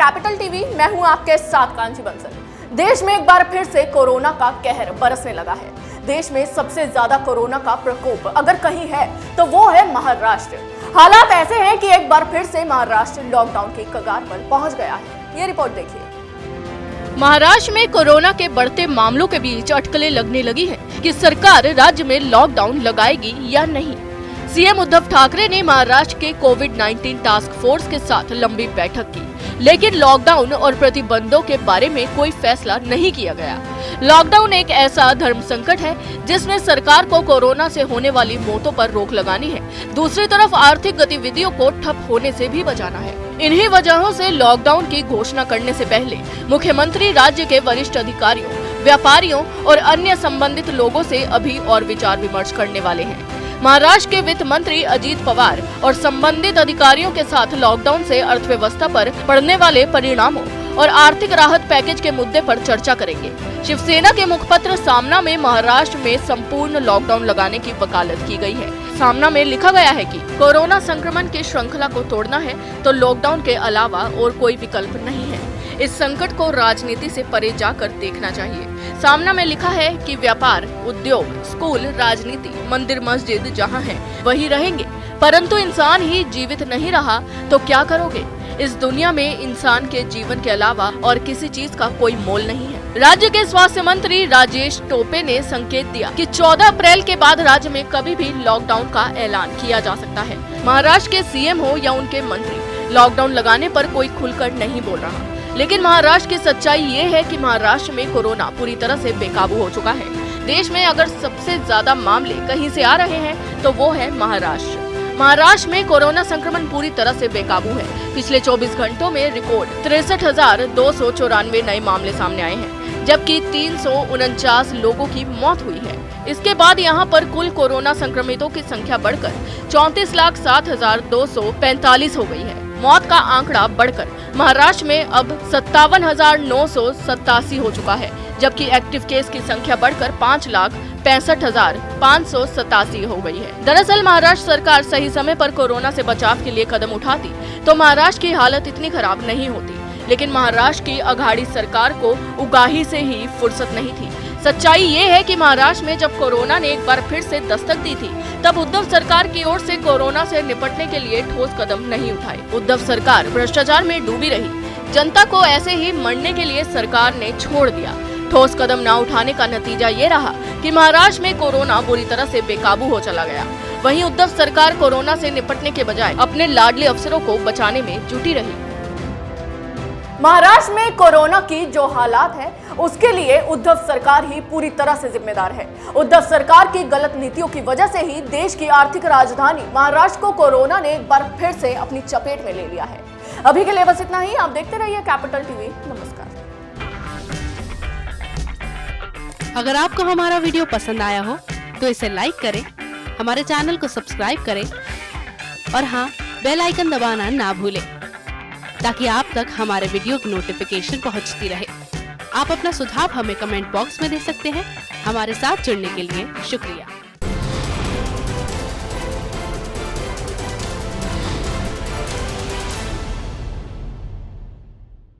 Capital TV. मैं हूं आपके साथ कांची बंसल। देश में एक बार फिर से कोरोना का कहर बरसने लगा है। देश में सबसे ज्यादा कोरोना का प्रकोप अगर कहीं है तो वो है महाराष्ट्र। हालात ऐसे हैं कि एक बार फिर से महाराष्ट्र लॉकडाउन की कगार पर पहुंच गया है। ये रिपोर्ट देखिए। महाराष्ट्र में कोरोना के बढ़ते मामलों के बीच अटकलें लगने लगी हैं कि सरकार राज्य में लॉकडाउन लगाएगी या नहीं। सीएम उद्धव ठाकरे ने महाराष्ट्र के कोविड-19 टास्क फोर्स के साथ लंबी बैठक की, लेकिन लॉकडाउन और प्रतिबंधों के बारे में कोई फैसला नहीं किया गया। लॉकडाउन एक ऐसा धर्म संकट है जिसमें सरकार को कोरोना से होने वाली मौतों पर रोक लगानी है, दूसरी तरफ आर्थिक गतिविधियों को ठप होने से भी बचाना है। इन्हीं वजहों से लॉकडाउन की घोषणा करने से पहले मुख्यमंत्री राज्य के वरिष्ठ अधिकारियों, व्यापारियों और अन्य संबंधित लोगों से अभी और विचार विमर्श करने वाले हैं। महाराष्ट्र के वित्त मंत्री अजीत पवार और संबंधित अधिकारियों के साथ लॉकडाउन से अर्थव्यवस्था पर पड़ने वाले परिणामों और आर्थिक राहत पैकेज के मुद्दे पर चर्चा करेंगे। शिवसेना के मुखपत्र सामना में महाराष्ट्र में संपूर्ण लॉकडाउन लगाने की वकालत की गई है। सामना में लिखा गया है कि कोरोना संक्रमण की श्रृंखला को तोड़ना है तो लॉकडाउन के अलावा और कोई विकल्प नहीं है। इस संकट को राजनीति से परे जाकर देखना चाहिए। सामना में लिखा है कि व्यापार, उद्योग, स्कूल, राजनीति, मंदिर, मस्जिद जहां हैं वही रहेंगे, परंतु इंसान ही जीवित नहीं रहा तो क्या करोगे? इस दुनिया में इंसान के जीवन के अलावा और किसी चीज का कोई मोल नहीं है। राज्य के स्वास्थ्य मंत्री राजेश टोपे ने संकेत दिया कि 14 अप्रैल के बाद राज्य में कभी भी लॉकडाउन का ऐलान किया जा सकता है। महाराष्ट्र के सीएम हो या उनके मंत्री, लॉकडाउन लगाने पर कोई खुलकर नहीं बोल रहा, लेकिन महाराष्ट्र की सच्चाई ये है कि महाराष्ट्र में कोरोना पूरी तरह से बेकाबू हो चुका है। देश में अगर सबसे ज्यादा मामले कहीं से आ रहे हैं तो वो है महाराष्ट्र। महाराष्ट्र में कोरोना संक्रमण पूरी तरह से बेकाबू है। पिछले 24 घंटों में रिकॉर्ड 63,294 नए मामले सामने आए हैं, जबकि 349 लोगों की मौत हुई है। इसके बाद यहां पर कुल कोरोना संक्रमितों की संख्या बढ़कर 34,07,245 हो गई है। मौत का आंकड़ा बढ़कर महाराष्ट्र में अब 57,987 हो चुका है, जबकि एक्टिव केस की संख्या बढ़कर 5,65,587 हो गई है। दरअसल महाराष्ट्र सरकार सही समय पर कोरोना से बचाव के लिए कदम उठाती तो महाराष्ट्र की हालत इतनी खराब नहीं होती, लेकिन महाराष्ट्र की अघाड़ी सरकार को उगाही से ही फुर्सत नहीं थी। सच्चाई ये है कि महाराष्ट्र में जब कोरोना ने एक बार फिर से दस्तक दी थी, तब उद्धव सरकार की ओर से कोरोना से निपटने के लिए ठोस कदम नहीं उठाए। उद्धव सरकार भ्रष्टाचार में डूबी रही। जनता को ऐसे ही मरने के लिए सरकार ने छोड़ दिया। ठोस कदम न उठाने का नतीजा ये रहा कि महाराष्ट्र में कोरोना बुरी तरह से बेकाबू हो चला गया। वहीं उद्धव सरकार कोरोना से निपटने के बजाय अपने लाडले अफसरों को बचाने में जुटी रही। महाराष्ट्र में कोरोना की जो हालात है उसके लिए उद्धव सरकार ही पूरी तरह से जिम्मेदार है। उद्धव सरकार की गलत नीतियों की वजह से ही देश की आर्थिक राजधानी महाराष्ट्र को कोरोना ने एक बार फिर से अपनी चपेट में ले लिया है। अभी के लिए बस इतना ही। आप देखते रहिए कैपिटल टीवी। नमस्कार। अगर आपको हमारा वीडियो पसंद आया हो तो इसे लाइक करें, हमारे चैनल को सब्सक्राइब करें और हाँ, बेल आइकन दबाना ना भूलें ताकि आप तक हमारे वीडियो की नोटिफिकेशन पहुंचती रहे। आप अपना सुझाव हमें कमेंट बॉक्स में दे सकते हैं। हमारे साथ जुड़ने के लिए शुक्रिया।